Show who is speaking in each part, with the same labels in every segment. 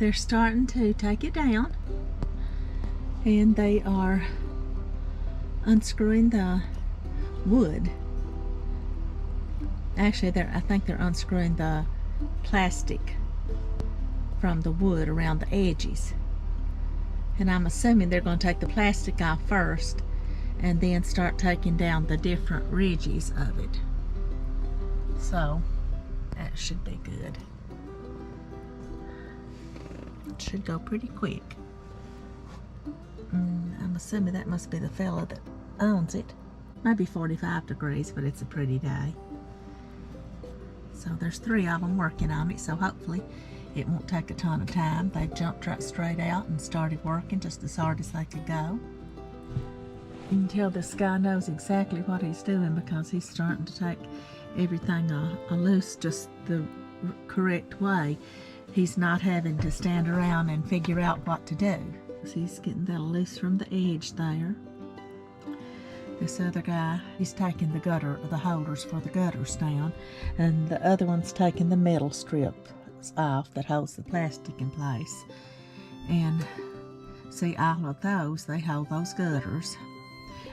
Speaker 1: they're starting to take it down, and they are unscrewing the wood. Actually, I think they're unscrewing the plastic from the wood around the edges. And I'm assuming they're going to take the plastic off first and then start taking down the different ridges of it. So that should be good. It should go pretty quick. I'm assuming that must be the fella that owns it. Maybe 45 degrees, but it's a pretty day. So there's 3 of them working on it, so hopefully it won't take a ton of time. They jumped right straight out and started working just as hard as they could go. You can tell this guy knows exactly what he's doing because he's starting to take everything loose just the correct way. He's not having to stand around and figure out what to do. So he's getting that loose from the edge there. This other guy, he's taking the holders for the gutters down, and the other one's taking the metal strips off that holds the plastic in place. And see, all of those, they hold those gutters.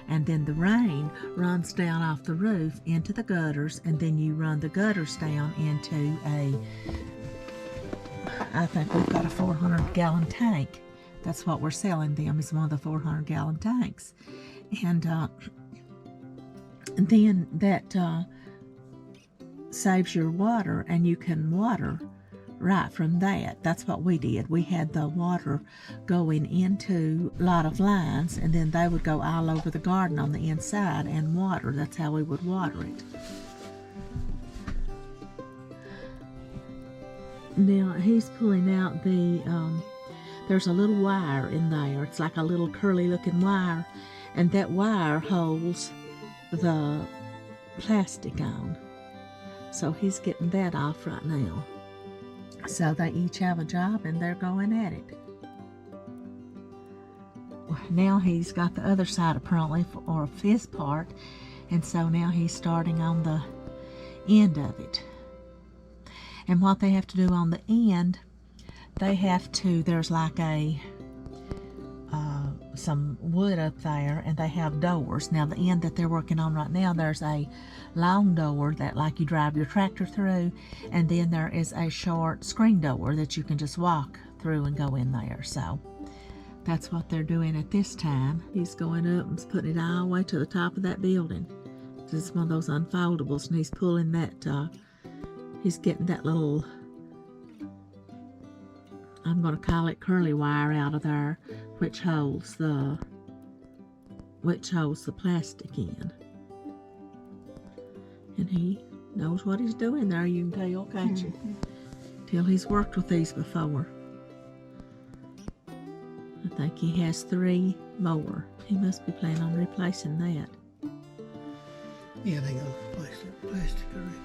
Speaker 1: And then the rain runs down off the roof into the gutters, and then you run the gutters down into I think we've got a 400-gallon tank. That's what we're selling them, is one of the 400-gallon tanks. And then that saves your water, and you can water right from that. That's what we did. We had the water going into a lot of lines, and then they would go all over the garden on the inside and water. That's how we would water it. Now he's pulling out there's a little wire in there. It's like a little curly looking wire, and that wire holds the plastic on. So he's getting that off right now. So they each have a job and they're going at it. Now he's got the other side apparently for his part, and so now he's starting on the end of it. And what they have to do on the end, there's like some wood up there, and they have doors. Now the end that they're working on right now, there's a long door that like you drive your tractor through, and then there is a short screen door that you can just walk through and go in there. So that's what they're doing at this time. He's going up and putting it all the way to the top of that building. This is one of those unfoldables, and he's pulling that, he's getting that little, I'm going to call it curly wire out of there, which holds the plastic in. And he knows what he's doing there, you can tell, can't you? Till he's worked with these before. I think he has 3 more. He must be planning on replacing that.
Speaker 2: Yeah, they gonna replace the plastic, I reckon.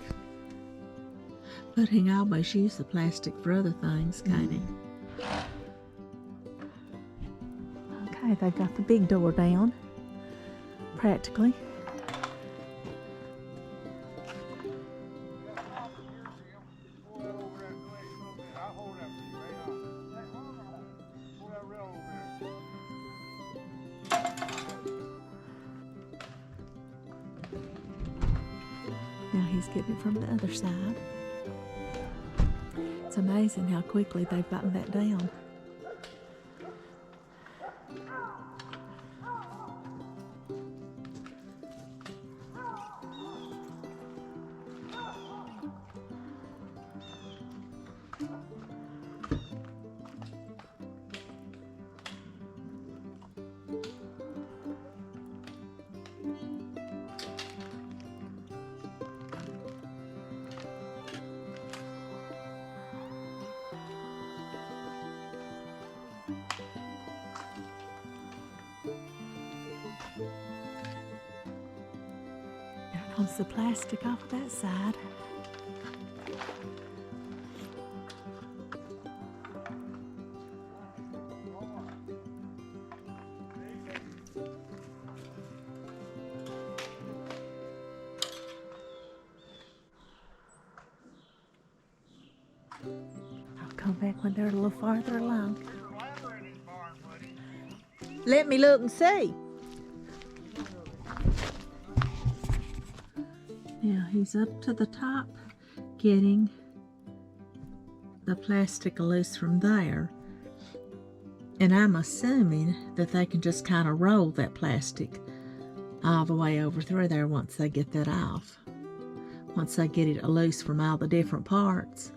Speaker 1: But he can always use the plastic for other things, can't he? Okay, they've got the big door down, practically. Now he's getting it from the other side. It's amazing how quickly they've gotten that down. Comes the plastic off that side. I'll come back when they're a little farther along. Let me look and see. Now he's up to the top getting the plastic loose from there. And I'm assuming that they can just kind of roll that plastic all the way over through there once they get that off. Once they get it loose from all the different parts.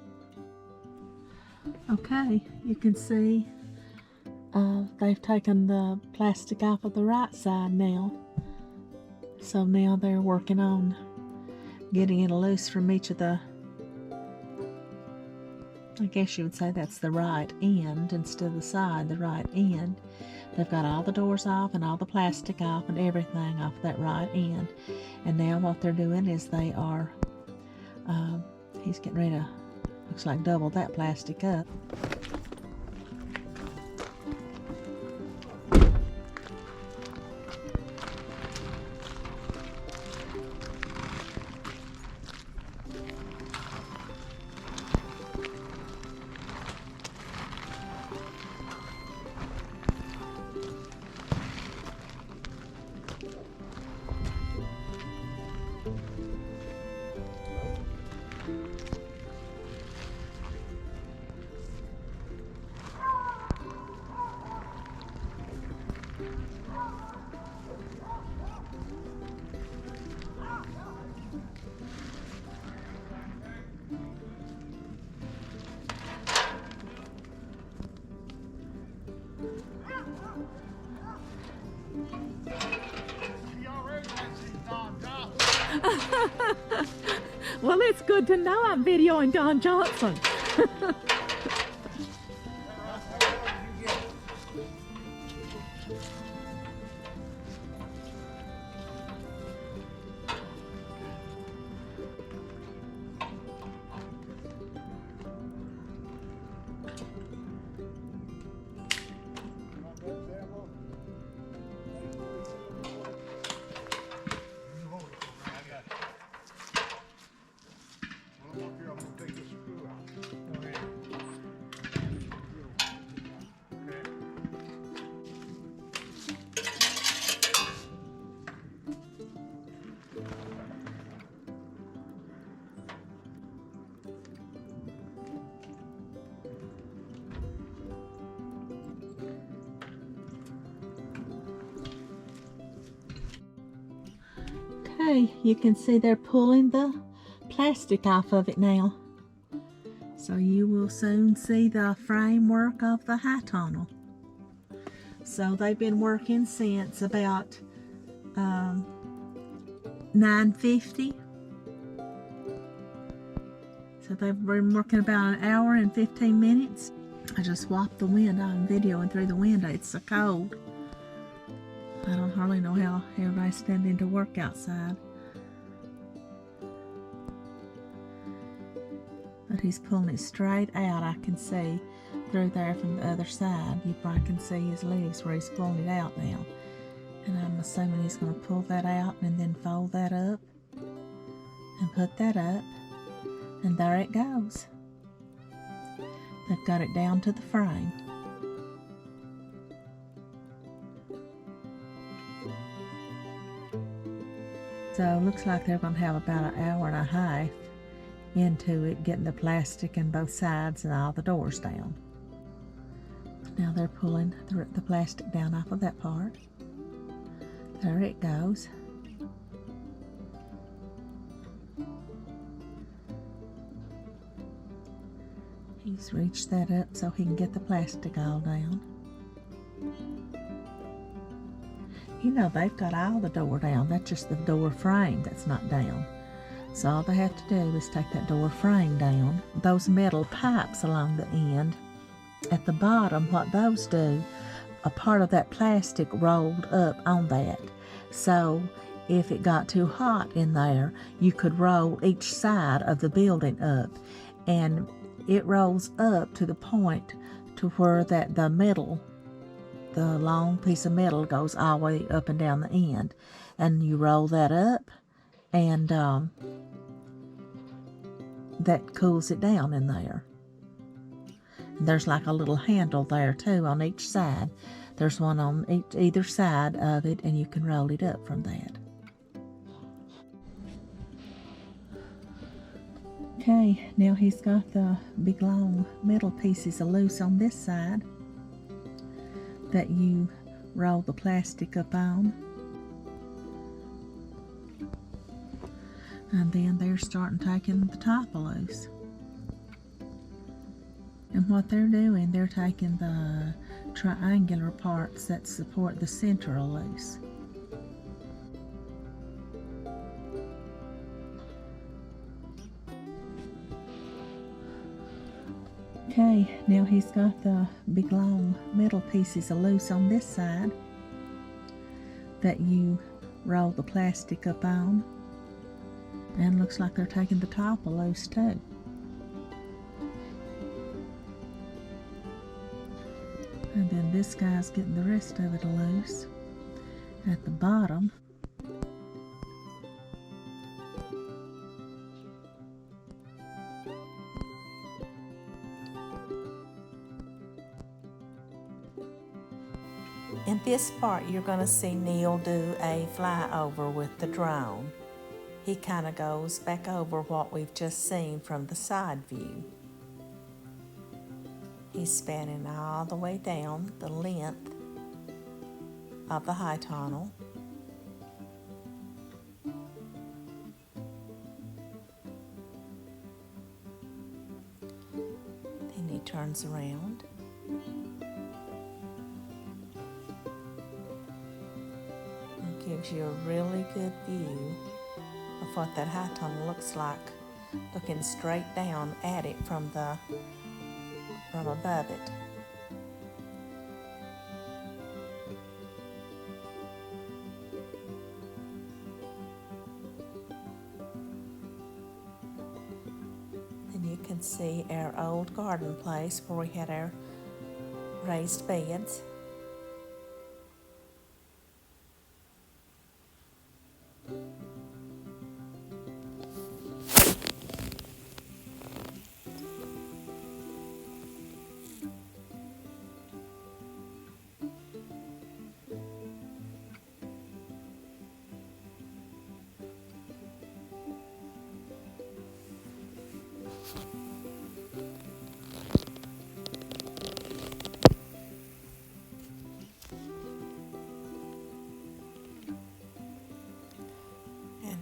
Speaker 1: Okay, you can see they've taken the plastic off of the right side now. So now they're working on getting it loose from each of the, I guess you would say that's the right end instead of the side, the right end. They've got all the doors off and all the plastic off and everything off that right end. And now what they're doing is they are, he's getting ready to, looks like double that plastic up. Well, it's good to know I'm videoing Don Johnson. Okay, you can see they're pulling the plastic off of it now. So you will soon see the framework of the high tunnel. So they've been working since about 9:50. So they've been working about an hour and 15 minutes. I just swapped the window. I'm videoing through the window. It's so cold. I don't hardly know how everybody's standing to work outside. But he's pulling it straight out. I can see through there from the other side. You probably can see his legs where he's pulling it out now. And I'm assuming he's going to pull that out and then fold that up and put that up. And there it goes. They've got it down to the frame. So it looks like they're going to have about an hour and a half into it, getting the plastic in both sides and all the doors down. Now they're pulling the plastic down off of that part. There it goes. He's reached that up so he can get the plastic all down. You know, they've got all the door down. That's just the door frame that's not down. So all they have to do is take that door frame down. Those metal pipes along the end, at the bottom, what those do, a part of that plastic rolled up on that. So if it got too hot in there, you could roll each side of the building up. And it rolls up to the point to where that the metal, the long piece of metal, goes all the way up and down the end. And you roll that up, and that cools it down in there. There's like a little handle there too on each side. There's one on either side of it, and you can roll it up from that. Okay, now he's got the big long metal pieces of loose on this side that you roll the plastic up on. And then they're starting taking the top loose. And what they're doing, they're taking the triangular parts that support the center loose. Okay, now he's got the big long metal pieces of loose on this side that you roll the plastic up on. And looks like they're taking the top loose too. And then this guy's getting the rest of it loose at the bottom. In this part, you're going to see Neil do a flyover with the drone. He kind of goes back over what we've just seen from the side view. He's spanning all the way down the length of the high tunnel. Then he turns around. And gives you a really good view of what that high tunnel looks like, looking straight down at it from above it. Then you can see our old garden place where we had our raised beds.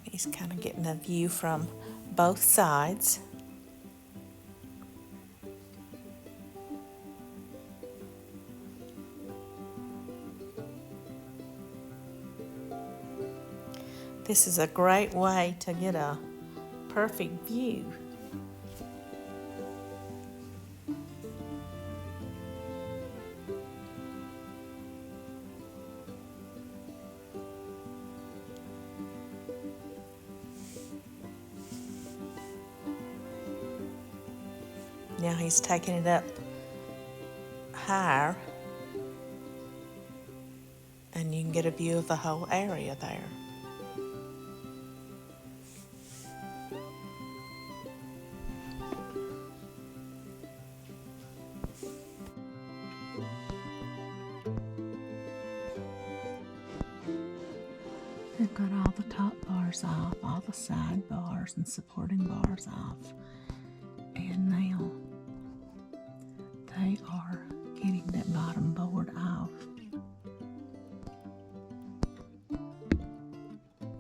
Speaker 1: He's kind of getting a view from both sides. This is a great way to get a perfect view. Now he's taking it up higher, and you can get a view of the whole area there. They've got all the top bars off, all the side bars and supporting bars off. And now they are getting that bottom board off.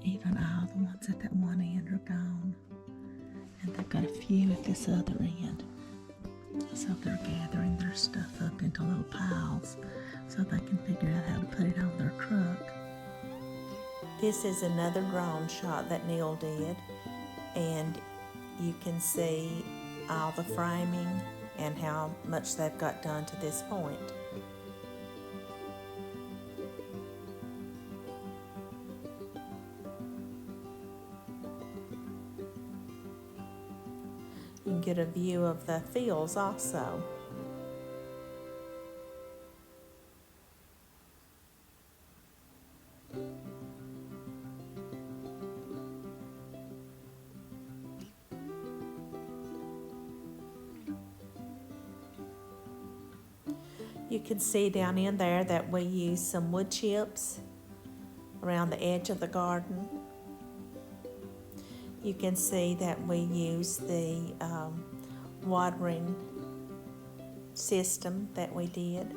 Speaker 1: Even all the ones at that one end are gone. And they've got a few at this other end. So they're gathering their stuff up into little piles so they can figure out how to put it on their truck. This is another drone shot that Neil did, and you can see all the framing and how much they've got done to this point. You can get a view of the fields also. You can see down in there that we use some wood chips around the edge of the garden. You can see that we use the watering system that we did.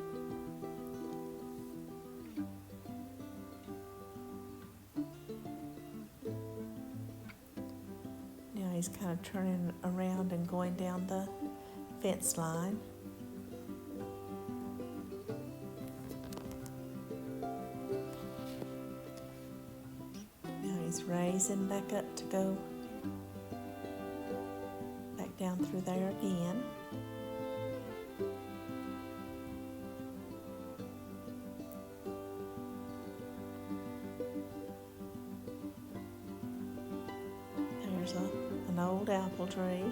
Speaker 1: Now he's kind of turning around and going down the fence line. Now he's raising back up to go back down through there again. There's an old apple tree.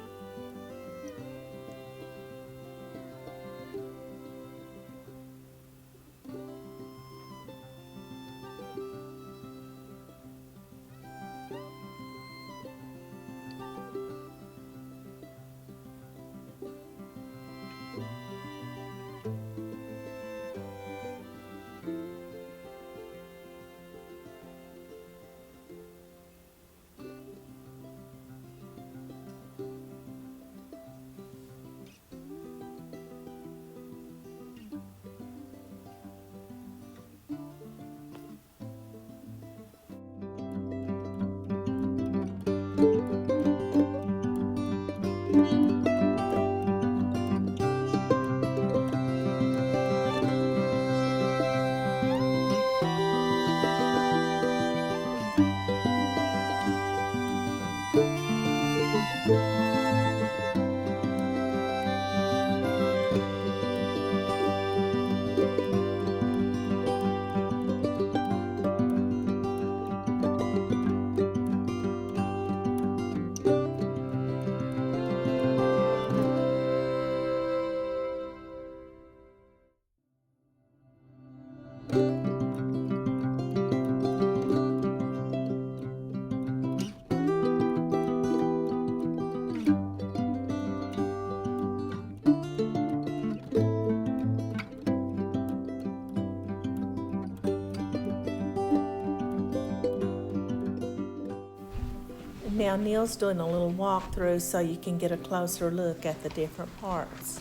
Speaker 1: Now Neil's doing a little walkthrough so you can get a closer look at the different parts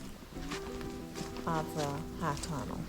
Speaker 1: of the high tunnel.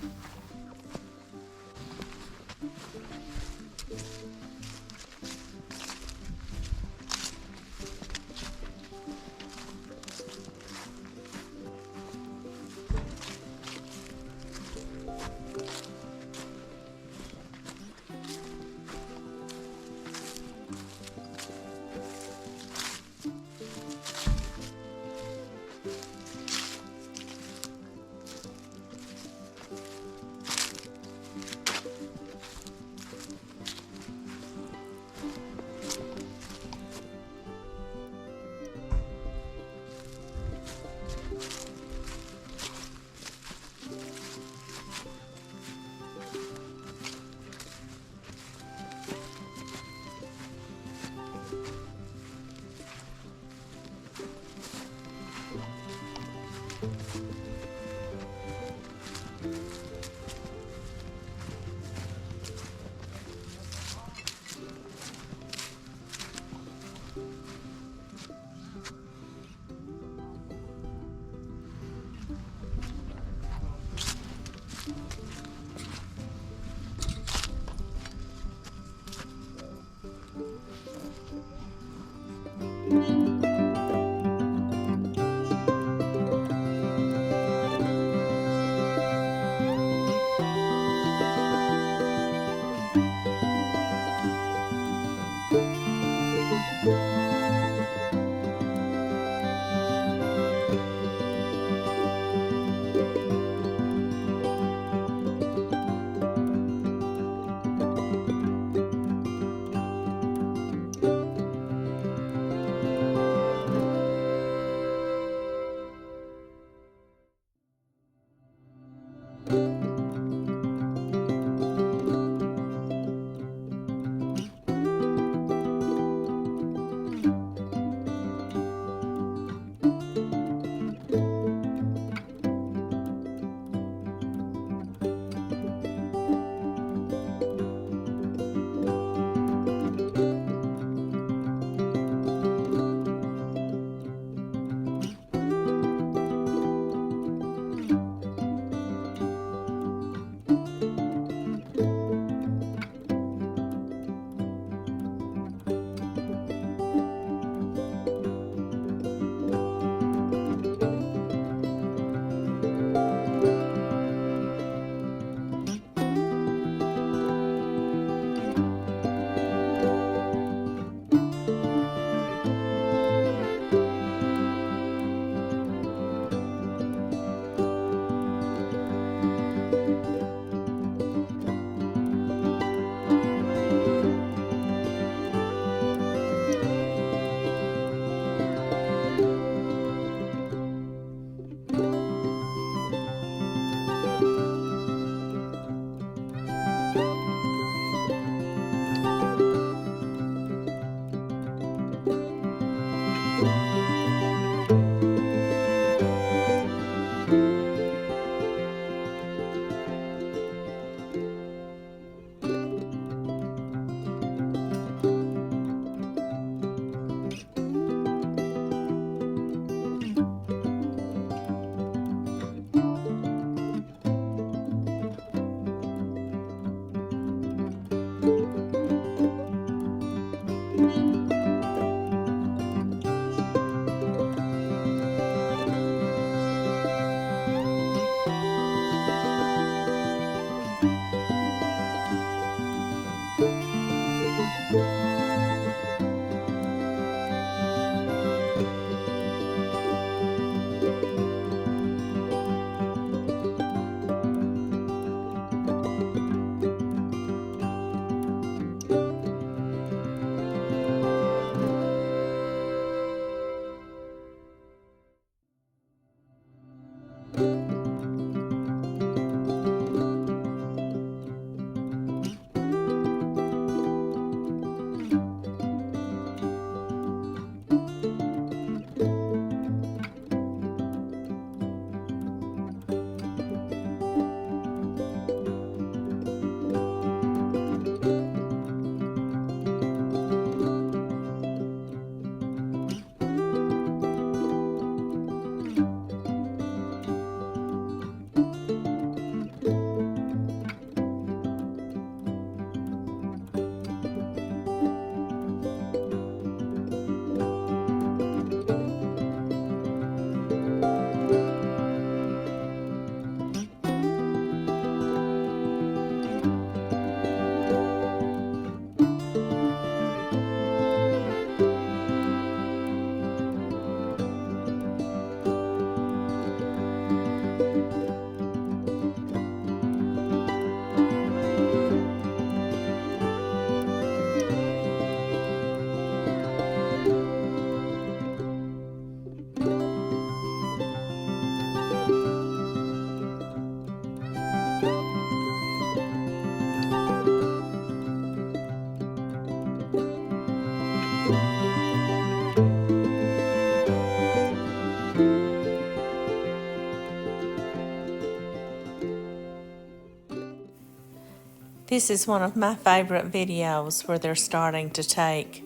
Speaker 1: This is one of my favorite videos where they're starting to take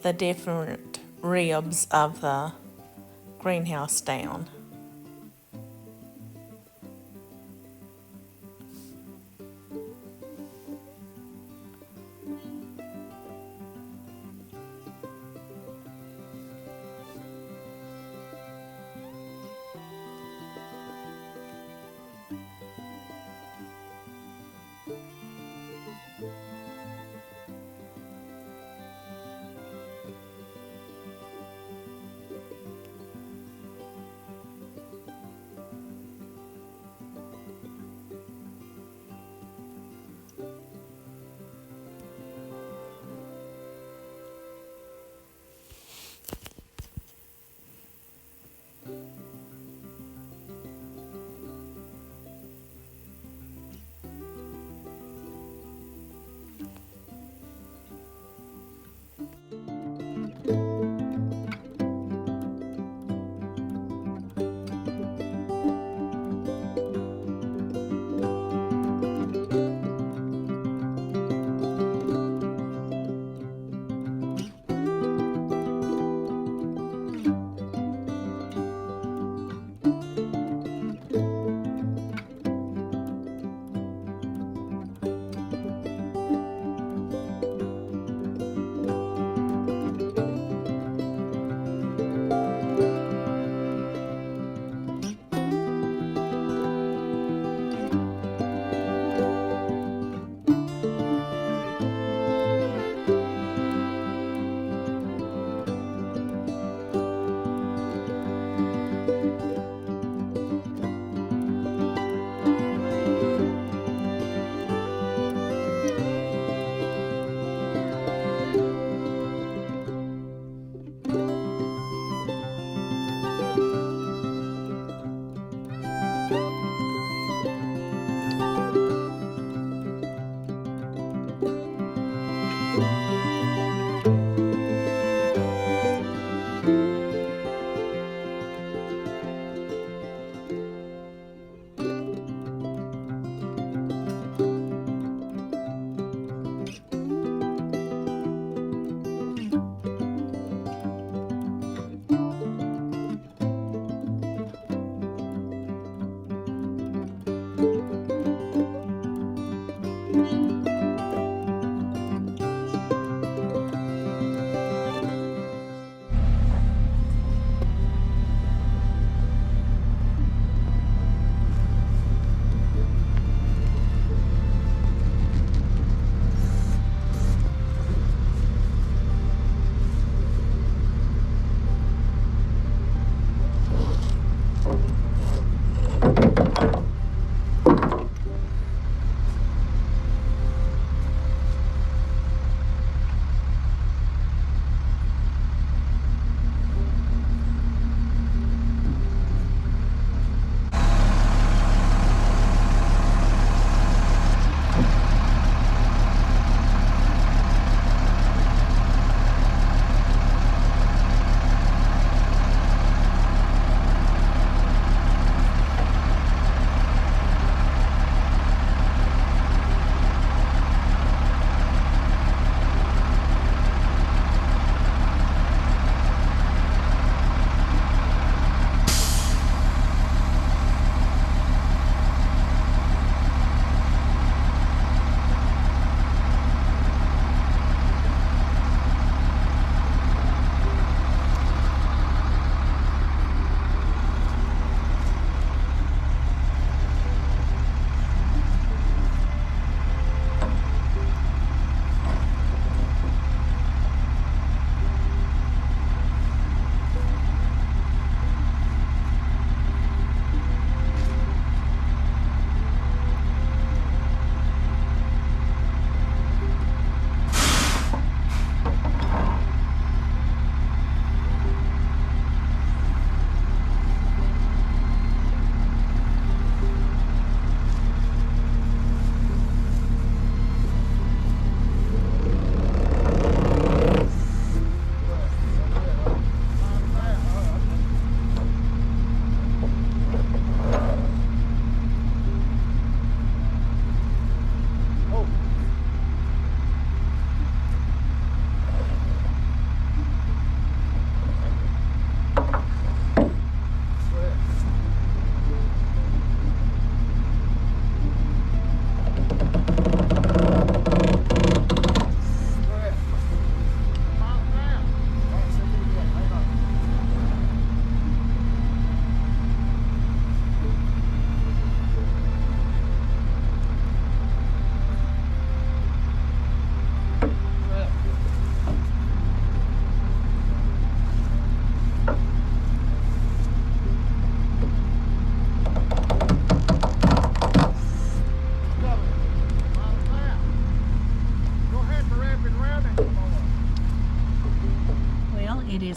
Speaker 1: the different ribs of the greenhouse down.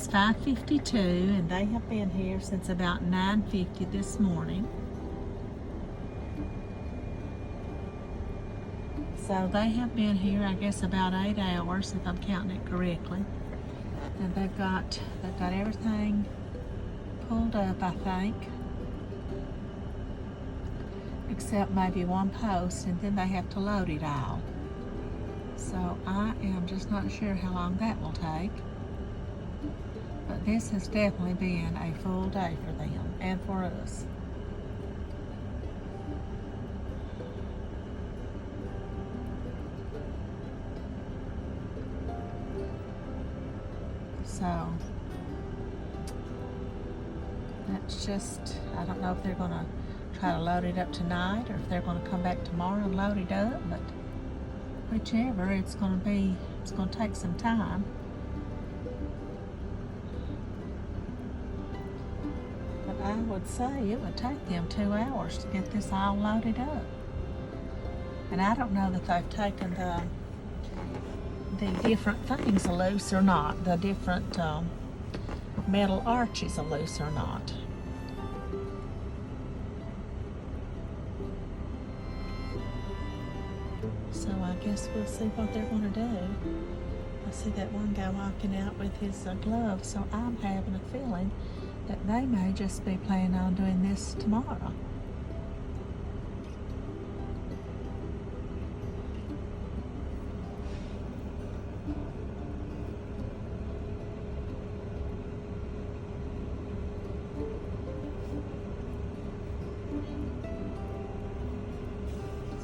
Speaker 1: is 5:52 and they have been here since about 9:50 this morning. So they have been here, I guess, about 8 hours if I'm counting it correctly. And they've got everything pulled up, I think, except maybe one post, and then they have to load it all. So I am just not sure how long that will take. But this has definitely been a full day for them and for us. So that's just, I don't know if they're gonna try to load it up tonight or if they're gonna come back tomorrow and load it up, but whichever, it's gonna take some time. But I would say it would take them 2 hours to get this all loaded up. And I don't know that they've taken the different things loose or not, the different metal arches loose or not. So I guess we'll see what they're going to do. I see that one guy walking out with his glove, so I'm having a feeling that they may just be planning on doing this tomorrow.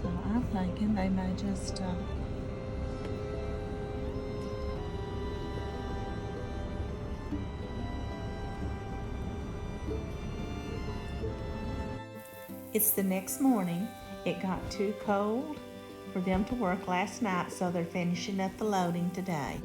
Speaker 1: So I'm thinking they may just It's the next morning. It got too cold for them to work last night, so they're finishing up the loading today.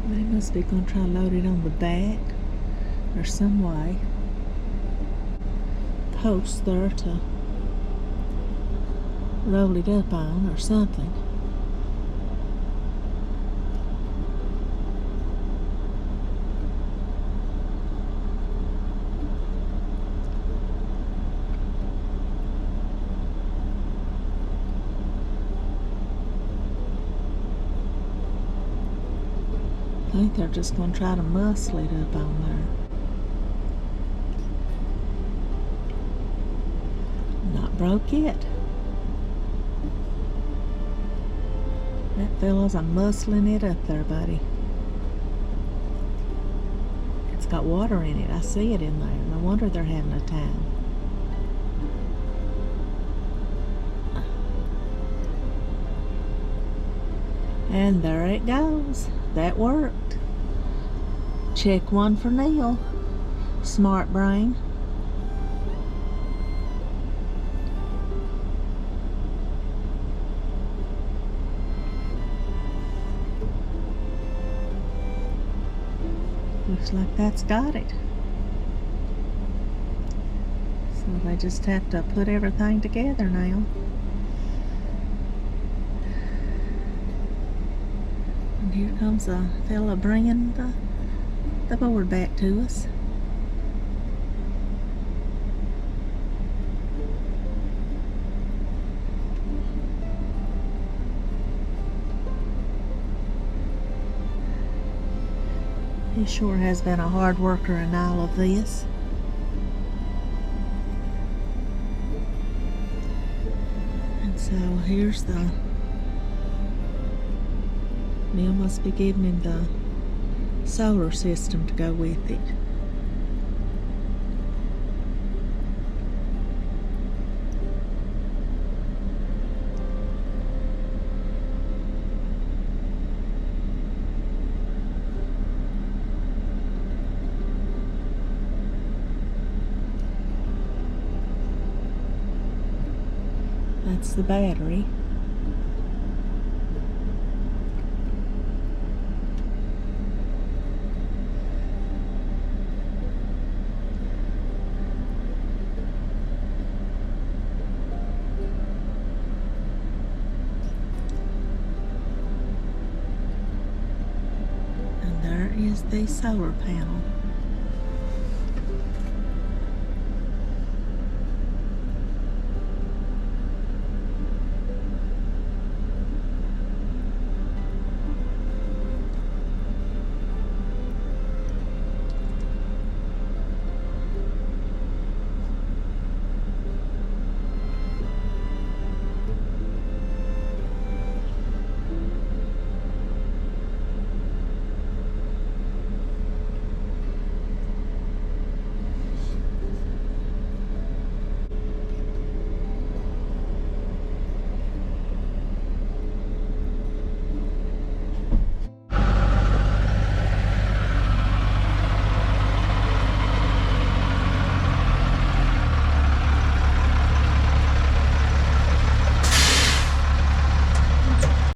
Speaker 1: They must be going to try to load it on the back or some way. Posts there to roll it up on or something. I think they're just going to try to muscle it up on there. Not broke yet. That fella's muscling it up there, buddy. It's got water in it. I see it in there. No wonder they're having a time. And there it goes. That worked. Check one for Neil. Smart brain. Looks like that's got it. So they just have to put everything together now. Here comes a fella bringing the board back to us. He sure has been a hard worker in all of this. And so here's the Neil must be giving him the solar system to go with it. that's the battery. And there is the solar panel.